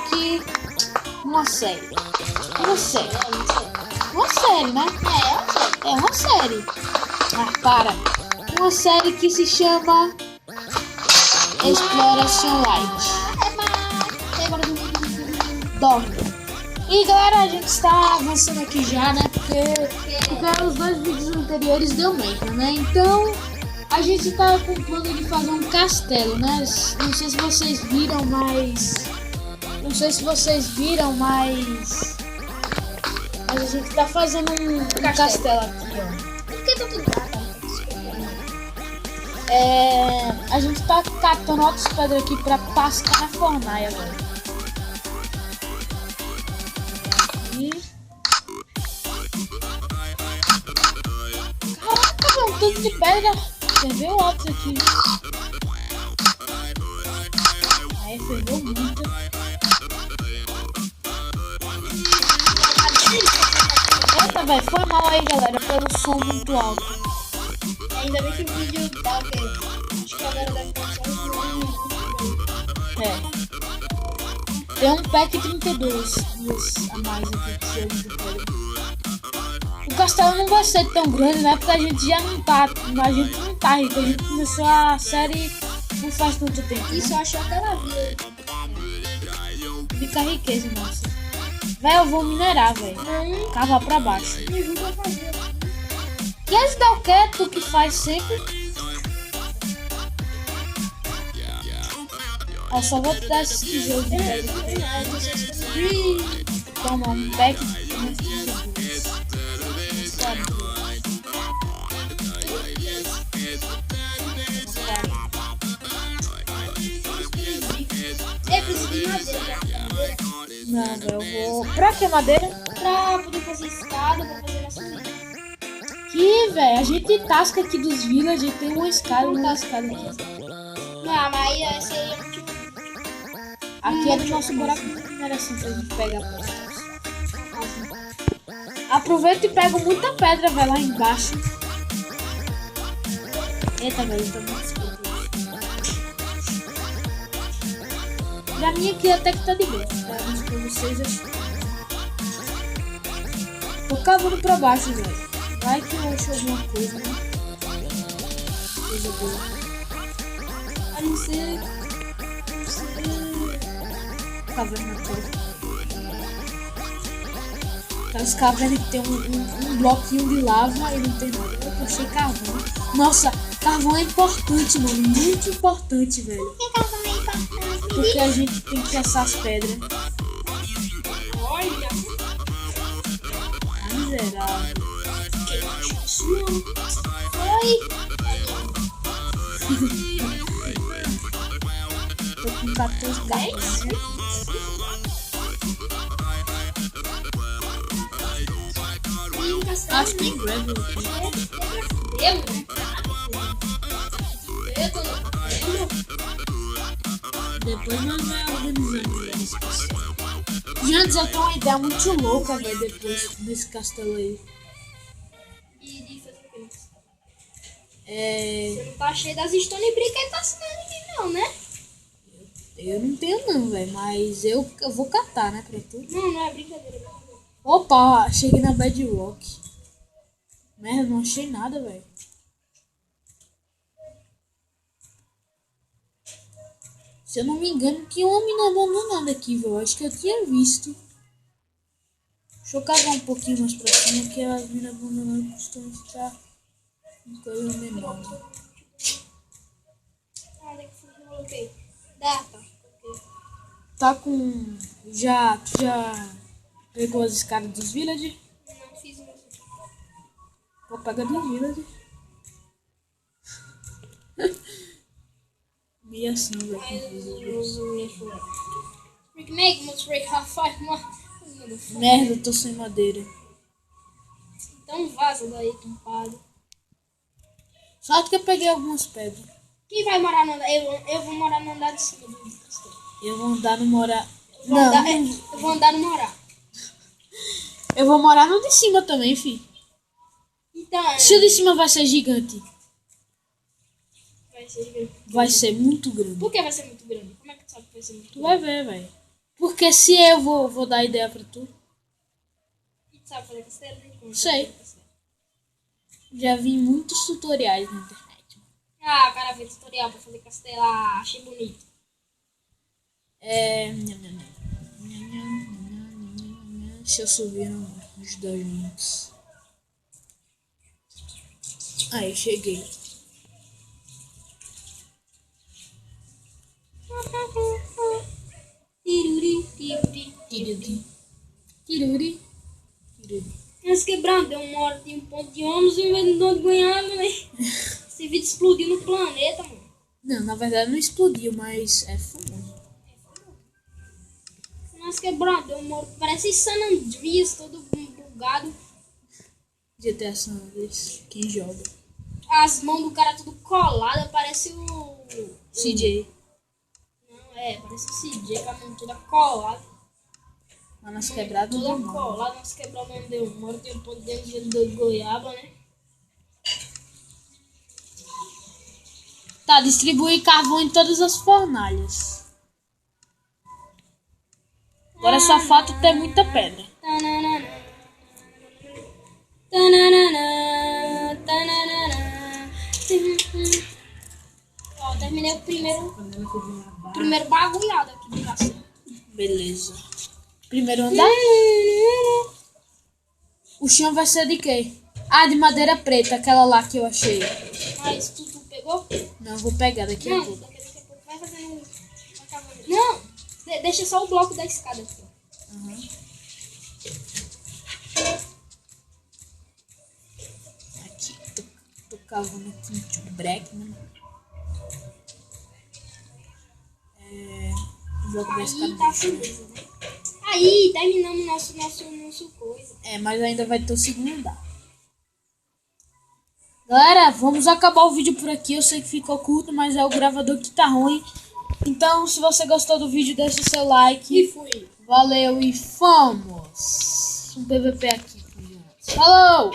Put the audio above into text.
aqui uma série. Uma série. Uma série, né? É uma série. Ah, para. Uma série que se chama Exploration Light. Dorme. E galera, a gente está avançando aqui já, né? Porque os dois vídeos anteriores deu merda, né? Então a gente tá com o plano de fazer um castelo, né? Não sei se vocês viram, mas a gente tá fazendo um castelo aqui, ó. Por que tá tudo errado? A gente tá catando outras pedras aqui pra passar na fornalha, velho. Caraca, mano, tudo de pedra. Ferveu outros aqui. Aí, ferveu muito. Eita, velho, foi mal aí, galera, pelo som muito alto. Ainda bem que o vídeo tá ok. Acho que agora deve ter Tem um pack 32 a mais aqui que você usa. O castelo não vai ser tão grande, né? Porque a gente já não tá. A gente não tá rico. A gente começou a série não faz tanto tempo. Isso eu achei aquela vida. Fica riqueza, nossa. Véi, eu vou minerar, velho. Cavar pra baixo. Me ajuda a fazer. E ajudar o que? Tu que faz sempre. Eu só vou te dar esse tijolo de pedra. Toma um pack. Eu preciso de madeira. Não, eu vou. Pra que madeira? Pra poder fazer escada, pra fazer nossa vida. Que, velho, a gente tasca aqui dos villagers, tem uma escada aqui. Não, mas essa aí é muito. Aqui é do nosso buraco de mineração que a gente pega. Aproveita e pega muita pedra, velho, lá embaixo. Eita, velho, tá muito escuro. Pra mim aqui até que tá de boa. Mas pra vocês acho. Tô cavando pra baixo, velho. Vai que eu acho alguma coisa, né? Coisa boa. A não ser. Caverna toda. Aquelas cavernas que tem um bloquinho de lava e não tem nada. Eu achei carvão. Nossa, carvão é importante, mano. Muito importante, velho. Por que carvão é importante? Porque a gente tem que caçar as pedras. Olha. Miserável. Oi. Tô com 14 carvões. Acho que tem gravel aqui. Depois nós vamos organizando esse castelo. Gente, eu tenho uma ideia muito louca, velho, depois desse castelo aí. E de fazer o quê? É... Não tá cheio das stone brick aí tá assinando aqui não, né? Eu não tenho não, velho, mas eu vou catar, né, pra tu. Não é brincadeira. Opa, cheguei na Bedrock. Merda, não achei nada, velho. Se eu não me engano, tinha uma mina abandonada aqui, velho. Acho que eu tinha visto. Deixa eu cavar um pouquinho mais pra cima, que as minas abandonadas costumam estar em coisa menor. Onde é que foi que eu coloquei? Data. Tá com... Tu já pegou as escadas dos villagers? Não fiz isso. Vou pegar dos villagers. Meio assim, velho. Rick Meg must break half five more. Merda, eu tô sem madeira. Então vaza daí, tampado. Só que eu peguei algumas pedras. Quem vai morar no andar? Eu vou morar no andar de cima do castelo. Eu vou andar no morar... Eu vou andar no morar. Eu vou morar no de cima também, fi. Então, Se o de cima vai ser gigante, vai ser grande. vai ser muito grande. Por que vai ser muito grande? Como é que tu sabe que vai ser muito Tu vai ver, velho. Porque se eu vou dar ideia pra tu. E tu sabe fazer castelo? Sei. Já vi muitos tutoriais na internet. Ah, o cara fez tutorial pra fazer castelo. Ah, achei bonito. Se eu subir nos 2 minutos. Aí, cheguei. Tiruri. Mas quebrando, deu uma hora, tinha um ponto de ônibus e vai de onde ganhava, né? Esse vídeo explodiu no planeta, mano. Não, na verdade não explodiu, mas é famoso. Mas quebrando, deu uma hora, parece San Andreas, todo bugado. GTA San Andreas, quem joga? As mãos do cara tudo coladas, parece o... CJ. Não, parece o CJ com a mão toda colada. Mas nas quebradas não Toda deu mal. colada, nas quebradas não deu uma hora, tem um ponto dentro de goiaba, né? Tá, distribuir carvão em todas as fornalhas. Agora só falta ter muita pedra. Ó, terminei o primeiro bagulhado aqui do castelo. Beleza. Primeiro andar. O chão vai ser de quê? Ah, de madeira preta, aquela lá que eu achei. Mas tu pegou? Não, eu vou pegar daqui a Não, pouco. daqui a pouco vai fazendo uma caverna. Não, deixa só o bloco da escada aqui, ó. Aqui, tô cavando aqui um break, né? O bloco da escada. Aí tá beleza, né? Aí, terminamos nosso coisa. Mas ainda vai ter o segundo andar. Galera, vamos acabar o vídeo por aqui. Eu sei que ficou curto, mas é o gravador que tá ruim. Então, se você gostou do vídeo, deixa o seu like. E fui. Valeu e fomos! Um PVP aqui. Falou!